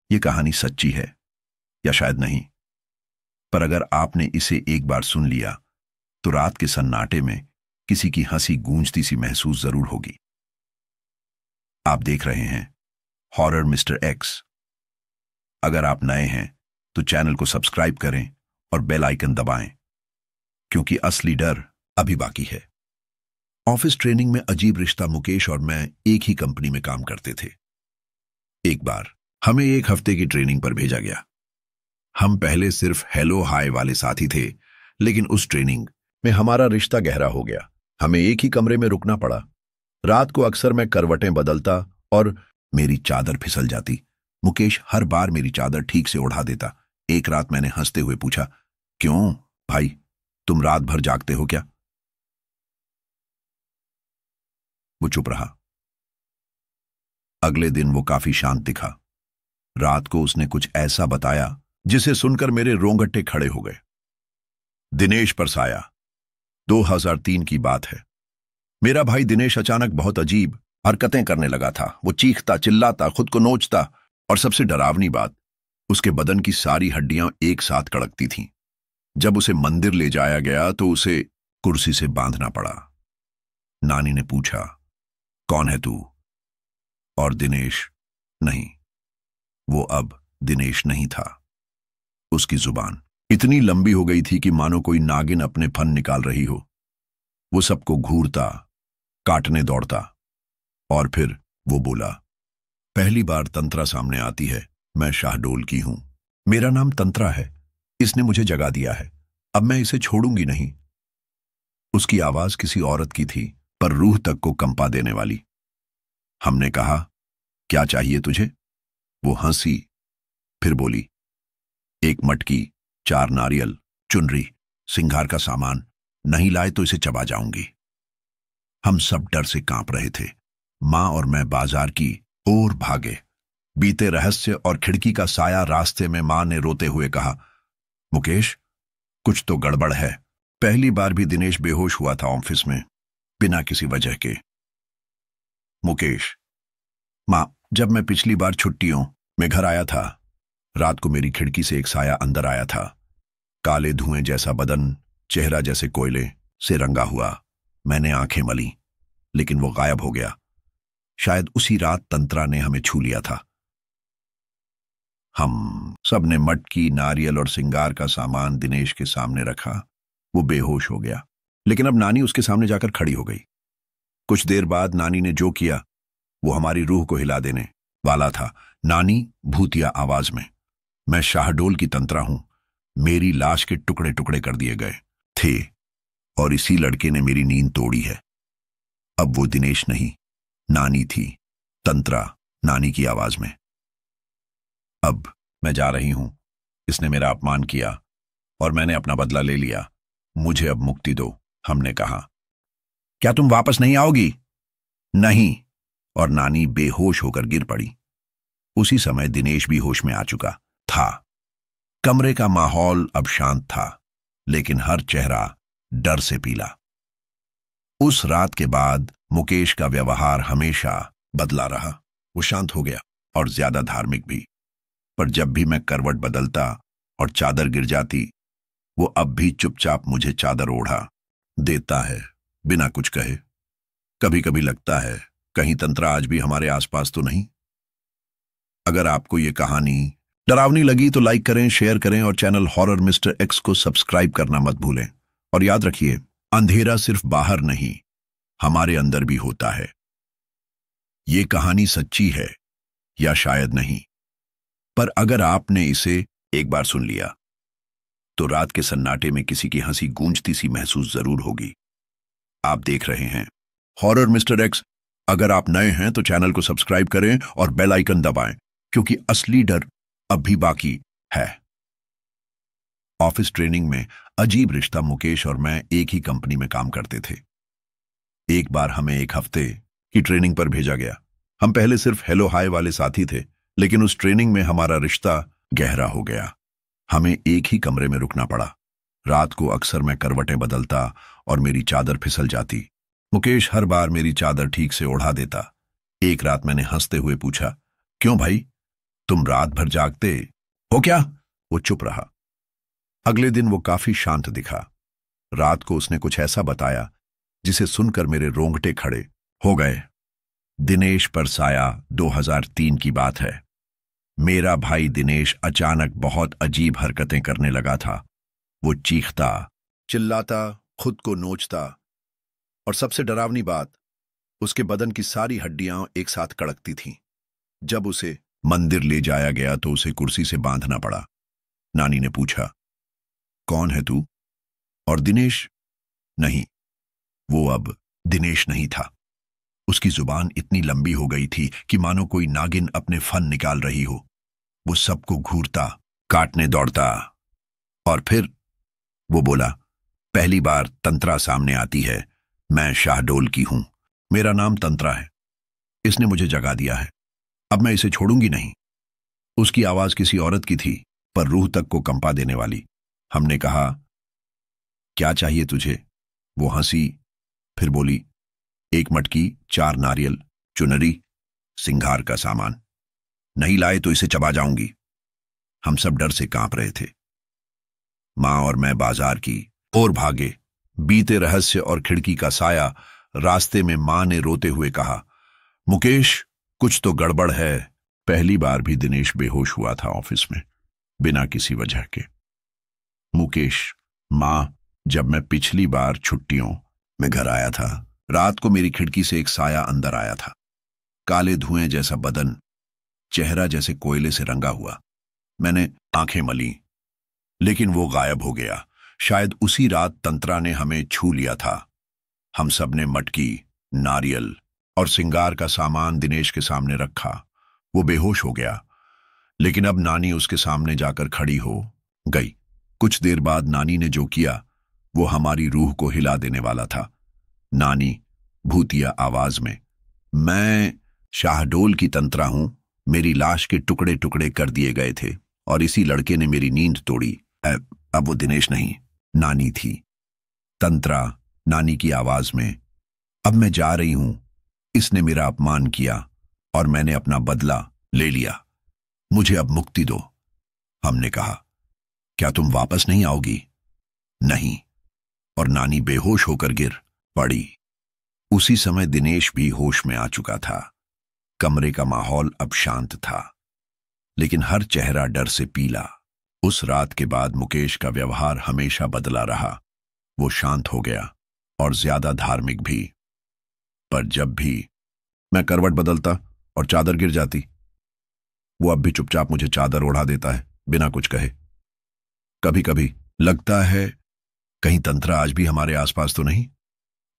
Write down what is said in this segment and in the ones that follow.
ये कहानी सच्ची है या शायद नहीं, पर अगर आपने इसे एक बार सुन लिया तो रात के सन्नाटे में किसी की हंसी गूंजती सी महसूस जरूर होगी। आप देख रहे हैं हॉरर मिस्टर एक्स। अगर आप नए हैं तो चैनल को सब्सक्राइब करें और बेल आइकन दबाएं, क्योंकि असली डर अभी बाकी है। ऑफिस ट्रेनिंग में अजीब रिश्ता मुकेश और मैं एक ही कंपनी में काम करते थे। एक बार हमें एक हफ्ते की ट्रेनिंग पर भेजा गया। हम पहले सिर्फ हेलो हाय वाले साथी थे, लेकिन उस ट्रेनिंग में हमारा रिश्ता गहरा हो गया। हमें एक ही कमरे में रुकना पड़ा। रात को अक्सर मैं करवटें बदलता और मेरी चादर फिसल जाती। मुकेश हर बार मेरी चादर ठीक से उड़ा देता। एक रात मैंने हंसते हुए पूछा, क्यों भाई, तुम रात भर जागते हो क्या? वो चुप रहा। अगले दिन वो काफी शांत दिखा। रात को उसने कुछ ऐसा बताया जिसे सुनकर मेरे रोंगटे खड़े हो गए। दिनेश परसाया। 2003 की बात है। मेरा भाई दिनेश अचानक बहुत अजीब हरकतें करने लगा था। वो चीखता, चिल्लाता, खुद को नोचता, और सबसे डरावनी बात, उसके बदन की सारी हड्डियां एक साथ कड़कती थीं। जब उसे मंदिर ले जाया गया तो उसे कुर्सी से बांधना पड़ा। नानी ने पूछा, कौन है तू? और दिनेश नहीं, वो अब दिनेश नहीं था। उसकी जुबान इतनी लंबी हो गई थी कि मानो कोई नागिन अपने फन निकाल रही हो। वो सबको घूरता, काटने दौड़ता, और फिर वो बोला, पहली बार तंत्रा सामने आती है। मैं शाहडोल की हूं। मेरा नाम तंत्रा है। इसने मुझे जगा दिया है। अब मैं इसे छोड़ूंगी नहीं। उसकी आवाज किसी औरत की थी, पर रूह तक को कंपा देने वाली। हमने कहा, क्या चाहिए तुझे? वो हंसी, फिर बोली, एक मटकी, 4 नारियल, चुनरी, सिंगार का सामान। नहीं लाए तो इसे चबा जाऊंगी। हम सब डर से कांप रहे थे। मां और मैं बाजार की ओर भागे। बीते रहस्य और खिड़की का साया रास्ते में मां ने रोते हुए कहा, मुकेश, कुछ तो गड़बड़ है। पहली बार भी दिनेश बेहोश हुआ था ऑफिस में, बिना किसी वजह के। मुकेश, मां, जब मैं पिछली बार छुट्टियों में घर आया था, रात को मेरी खिड़की से एक साया अंदर आया था। काले धुएं जैसा बदन, चेहरा जैसे कोयले से रंगा हुआ। मैंने आंखें मली, लेकिन वो गायब हो गया। शायद उसी रात तंत्रा ने हमें छू लिया था। हम सब ने मटकी, नारियल और सिंगार का सामान दिनेश के सामने रखा। वो बेहोश हो गया, लेकिन अब नानी उसके सामने जाकर खड़ी हो गई। कुछ देर बाद नानी ने जो किया वो हमारी रूह को हिला देने वाला था। नानी भूतिया आवाज में, मैं शाहडोल की तंत्रा हूं। मेरी लाश के टुकड़े टुकड़े कर दिए गए थे, और इसी लड़के ने मेरी नींद तोड़ी है। अब वो दिनेश नहीं, नानी थी। तंत्रा नानी की आवाज में, अब मैं जा रही हूं। इसने मेरा अपमान किया और मैंने अपना बदला ले लिया। मुझे अब मुक्ति दो। हमने कहा, क्या तुम वापस नहीं आओगी? नहीं। और नानी बेहोश होकर गिर पड़ी। उसी समय दिनेश भी होश में आ चुका था। कमरे का माहौल अब शांत था, लेकिन हर चेहरा डर से पीला। उस रात के बाद मुकेश का व्यवहार हमेशा बदला रहा। वो शांत हो गया और ज्यादा धार्मिक भी। पर जब भी मैं करवट बदलता और चादर गिर जाती, वो अब भी चुपचाप मुझे चादर ओढ़ा देता है, बिना कुछ कहे। कभी कभी लगता है कहीं तंत्रा आज भी हमारे आसपास तो नहीं। अगर आपको ये कहानी डरावनी लगी तो लाइक करें, शेयर करें, और चैनल हॉरर मिस्टर एक्स को सब्सक्राइब करना मत भूलें। और याद रखिए, अंधेरा सिर्फ बाहर नहीं, हमारे अंदर भी होता है। ये कहानी सच्ची है या शायद नहीं, पर अगर आपने इसे एक बार सुन लिया तो रात के सन्नाटे में किसी की हंसी गूंजती सी महसूस जरूर होगी। आप देख रहे हैं हॉरर मिस्टर एक्स। अगर आप नए हैं तो चैनल को सब्सक्राइब करें और बेल आइकन दबाएं, क्योंकि असली डर अब भी बाकी है। ऑफिस ट्रेनिंग में अजीब रिश्ता मुकेश और मैं एक ही कंपनी में काम करते थे। एक बार हमें एक हफ्ते की ट्रेनिंग पर भेजा गया। हम पहले सिर्फ हेलो हाय वाले साथी थे, लेकिन उस ट्रेनिंग में हमारा रिश्ता गहरा हो गया। हमें एक ही कमरे में रुकना पड़ा। रात को अक्सर मैं करवटें बदलता और मेरी चादर फिसल जाती। मुकेश हर बार मेरी चादर ठीक से ओढ़ा देता। एक रात मैंने हंसते हुए पूछा, क्यों भाई, तुम रात भर जागते हो क्या? वो चुप रहा। अगले दिन वो काफी शांत दिखा। रात को उसने कुछ ऐसा बताया जिसे सुनकर मेरे रोंगटे खड़े हो गए। दिनेश पर साया 2003 की बात है। मेरा भाई दिनेश अचानक बहुत अजीब हरकतें करने लगा था। वो चीखता, चिल्लाता, खुद को नोचता, और सबसे डरावनी बात, उसके बदन की सारी हड्डियां एक साथ कड़कती थीं। जब उसे मंदिर ले जाया गया तो उसे कुर्सी से बांधना पड़ा। नानी ने पूछा, कौन है तू? और दिनेश? नहीं, वो अब दिनेश नहीं था। उसकी जुबान इतनी लंबी हो गई थी कि मानो कोई नागिन अपने फन निकाल रही हो। वो सबको घूरता, काटने दौड़ता। और फिर वो बोला, पहली बार तंत्रा सामने आती है। मैं शाहडोल की हूं। मेरा नाम तंत्रा है। इसने मुझे जगा दिया है। अब मैं इसे छोड़ूंगी नहीं। उसकी आवाज किसी औरत की थी, पर रूह तक को कंपा देने वाली। हमने कहा, क्या चाहिए तुझे? वो हंसी, फिर बोली, एक मटकी, 4 नारियल, चुनरी, सिंगार का सामान। नहीं लाए तो इसे चबा जाऊंगी। हम सब डर से कांप रहे थे। मां और मैं बाजार की ओर भागे। बीते रहस्य और खिड़की का साया। रास्ते में मां ने रोते हुए कहा, मुकेश, कुछ तो गड़बड़ है। पहली बार भी दिनेश बेहोश हुआ था ऑफिस में, बिना किसी वजह के। मुकेश, मां, जब मैं पिछली बार छुट्टियों में घर आया था, रात को मेरी खिड़की से एक साया अंदर आया था। काले धुएं जैसा बदन, चेहरा जैसे कोयले से रंगा हुआ। मैंने आंखें मली, लेकिन वो गायब हो गया। शायद उसी रात तंत्रा ने हमें छू लिया था। हम सब ने मटकी, नारियल और सिंगार का सामान दिनेश के सामने रखा। वो बेहोश हो गया, लेकिन अब नानी उसके सामने जाकर खड़ी हो गई। कुछ देर बाद नानी ने जो किया वो हमारी रूह को हिला देने वाला था। नानी भूतिया आवाज में, मैं शाहडोल की तंत्रा हूं। मेरी लाश के टुकड़े टुकड़े कर दिए गए थे और इसी लड़के ने मेरी नींद तोड़ी। अब वो दिनेश नहीं, नानी थी। तंत्रा नानी की आवाज में, अब मैं जा रही हूं। इसने मेरा अपमान किया और मैंने अपना बदला ले लिया। मुझे अब मुक्ति दो। हमने कहा, क्या तुम वापस नहीं आओगी? नहीं। और नानी बेहोश होकर गिर पड़ी। उसी समय दिनेश भी होश में आ चुका था। कमरे का माहौल अब शांत था, लेकिन हर चेहरा डर से पीला। उस रात के बाद मुकेश का व्यवहार हमेशा बदला रहा। वो शांत हो गया और ज्यादा धार्मिक भी। पर जब भी मैं करवट बदलता और चादर गिर जाती, वो अब भी चुपचाप मुझे चादर ओढ़ा देता है, बिना कुछ कहे। कभी कभी लगता है कहीं तंत्रा आज भी हमारे आसपास तो नहीं।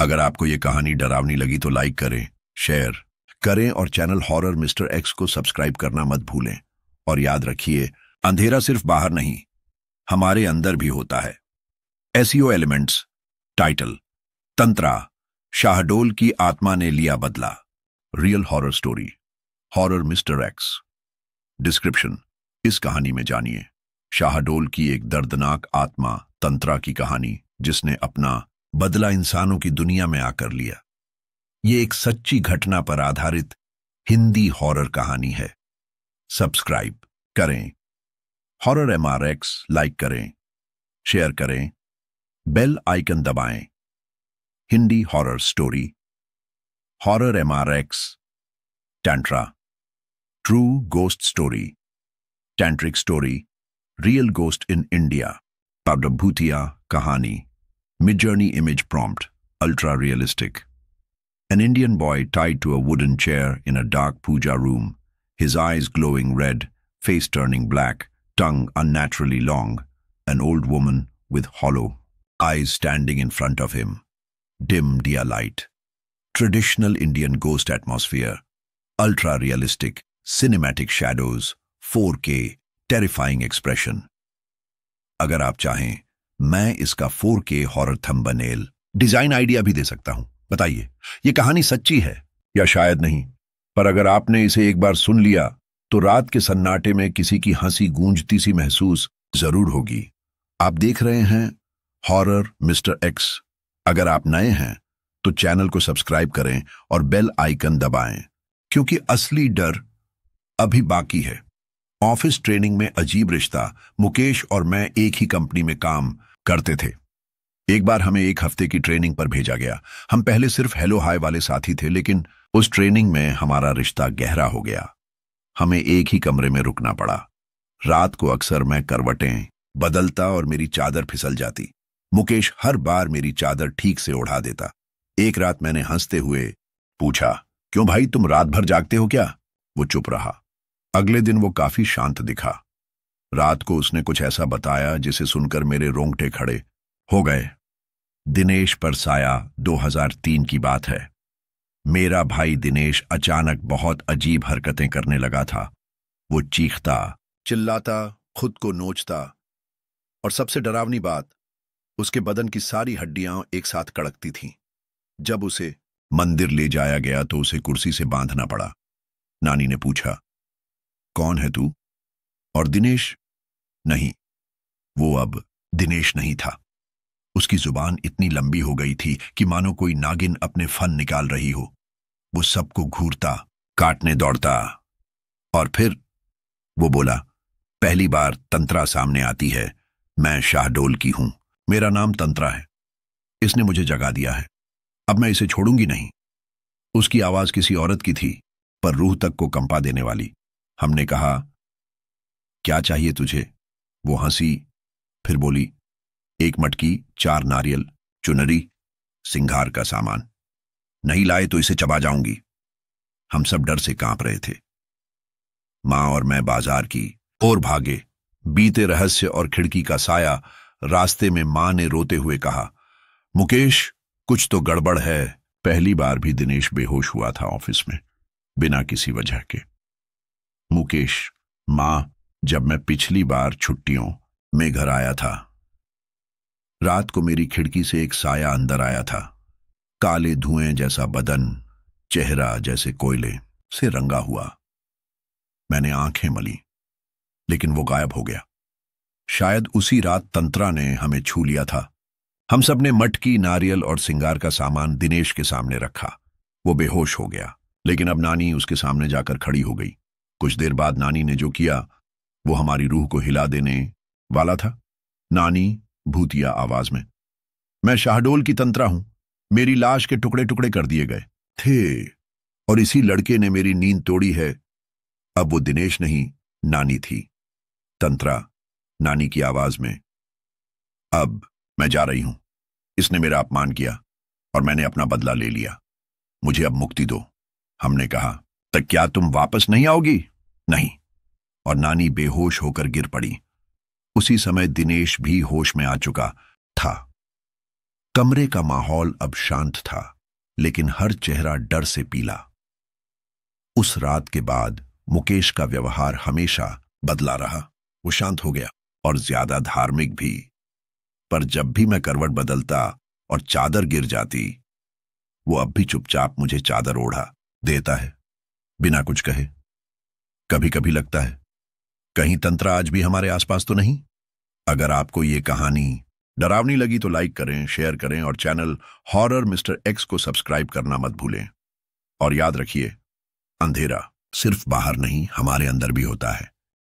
अगर आपको ये कहानी डरावनी लगी तो लाइक करें, शेयर करें और चैनल हॉरर मिस्टर एक्स को सब्सक्राइब करना मत भूलें। और याद रखिए, अंधेरा सिर्फ बाहर नहीं, हमारे अंदर भी होता है। SEO elements. Title, tantra, Shahdol की आत्मा ने लिया बदला। Real horror story, horror mister x. Description, इस कहानी में जानिए शाहडोल की एक दर्दनाक आत्मा तंत्रा की कहानी, जिसने अपना बदला इंसानों की दुनिया में आकर लिया। ये एक सच्ची घटना पर आधारित हिंदी हॉरर कहानी है। सब्सक्राइब करें, हॉरर MRX लाइक करें, शेयर करें, बेल आइकन दबाएं। Hindi horror story, horror MRX, tantra, true ghost story, tantric story, real ghost in India, भूतिया कहानी, Midjourney image prompt, ultra realistic. An Indian boy tied to a wooden chair in a dark puja room, his eyes glowing red, face turning black, tongue unnaturally long, an old woman with hollow eyes standing in front of him. Dim diya light. Traditional Indian ghost atmosphere. Ultra-realistic, cinematic shadows, 4K, terrifying expression. अगर आप चाहें, मैं इसका 4K horror thumbnail design idea भी दे सकता हूं। बताइए, ये कहानी सच्ची है या शायद नहीं? पर अगर आपने इसे एक बार सुन लिया तो रात के सन्नाटे में किसी की हंसी गूंजती सी महसूस जरूर होगी। आप देख रहे हैं हॉरर मिस्टर एक्स। अगर आप नए हैं तो चैनल को सब्सक्राइब करें और बेल आइकन दबाएं, क्योंकि असली डर अभी बाकी है। ऑफिस ट्रेनिंग में अजीब रिश्ता। मुकेश और मैं एक ही कंपनी में काम करते थे। एक बार हमें एक हफ्ते की ट्रेनिंग पर भेजा गया। हम पहले सिर्फ हेलो हाय वाले साथी थे, लेकिन उस ट्रेनिंग में हमारा रिश्ता गहरा हो गया। हमें एक ही कमरे में रुकना पड़ा। रात को अक्सर मैं करवटें बदलता और मेरी चादर फिसल जाती। मुकेश हर बार मेरी चादर ठीक से उड़ा देता। एक रात मैंने हंसते हुए पूछा, क्यों भाई, तुम रात भर जागते हो क्या? वो चुप रहा। अगले दिन वो काफी शांत दिखा। रात को उसने कुछ ऐसा बताया जिसे सुनकर मेरे रोंगटे खड़े हो गए। दिनेश पर साया 2003 की बात है। मेरा भाई दिनेश अचानक बहुत अजीब हरकतें करने लगा था। वो चीखता, चिल्लाता, खुद को नोचता, और सबसे डरावनी बात, उसके बदन की सारी हड्डियां एक साथ कड़कती थीं। जब उसे मंदिर ले जाया गया तो उसे कुर्सी से बांधना पड़ा। नानी ने पूछा, कौन है तू? और दिनेश? नहीं, वो अब दिनेश नहीं था। उसकी जुबान इतनी लंबी हो गई थी कि मानो कोई नागिन अपने फन निकाल रही हो। वो सबको घूरता, काटने दौड़ता। और फिर वो बोला, पहली बार तंत्रा सामने आती है। मैं शाहडोल की हूं। मेरा नाम तंत्रा है। इसने मुझे जगा दिया है। अब मैं इसे छोड़ूंगी नहीं। उसकी आवाज किसी औरत की थी, पर रूह तक को कंपा देने वाली। हमने कहा, क्या चाहिए तुझे? वो हंसी, फिर बोली, एक मटकी, 4 नारियल, चुनरी, सिंगार का सामान। नहीं लाए तो इसे चबा जाऊंगी। हम सब डर से कांप रहे थे। मां और मैं बाजार की ओर भागे। बीते रहस्य और खिड़की का साया। रास्ते में मां ने रोते हुए कहा, मुकेश, कुछ तो गड़बड़ है। पहली बार भी दिनेश बेहोश हुआ था ऑफिस में, बिना किसी वजह के। मुकेश, मां, जब मैं पिछली बार छुट्टियों में घर आया था, रात को मेरी खिड़की से एक साया अंदर आया था। काले धुएं जैसा बदन, चेहरा जैसे कोयले से रंगा हुआ। मैंने आंखें मली, लेकिन वो गायब हो गया। शायद उसी रात तंत्रा ने हमें छू लिया था। हम सब ने मटकी, नारियल और सिंगार का सामान दिनेश के सामने रखा। वो बेहोश हो गया, लेकिन अब नानी उसके सामने जाकर खड़ी हो गई। कुछ देर बाद नानी ने जो किया वो हमारी रूह को हिला देने वाला था। नानी भूतिया आवाज में, मैं शाहडोल की तंत्रा हूं। मेरी लाश के टुकड़े टुकड़े कर दिए गए थे और इसी लड़के ने मेरी नींद तोड़ी है। अब वो दिनेश नहीं, नानी थी। तंत्रा नानी की आवाज में, अब मैं जा रही हूं। इसने मेरा अपमान किया और मैंने अपना बदला ले लिया। मुझे अब मुक्ति दो। हमने कहा, तक क्या तुम वापस नहीं आओगी? नहीं। और नानी बेहोश होकर गिर पड़ी। उसी समय दिनेश भी होश में आ चुका था। कमरे का माहौल अब शांत था, लेकिन हर चेहरा डर से पीला। उस रात के बाद मुकेश का व्यवहार हमेशा बदला रहा। वो शांत हो गया और ज्यादा धार्मिक भी। पर जब भी मैं करवट बदलता और चादर गिर जाती, वो अब भी चुपचाप मुझे चादर ओढ़ा देता है, बिना कुछ कहे। कभी कभी लगता है, कहीं तंत्रा आज भी हमारे आसपास तो नहीं। अगर आपको ये कहानी डरावनी लगी तो लाइक करें, शेयर करें और चैनल हॉरर मिस्टर एक्स को सब्सक्राइब करना मत भूलें। और याद रखिए, अंधेरा सिर्फ बाहर नहीं, हमारे अंदर भी होता है।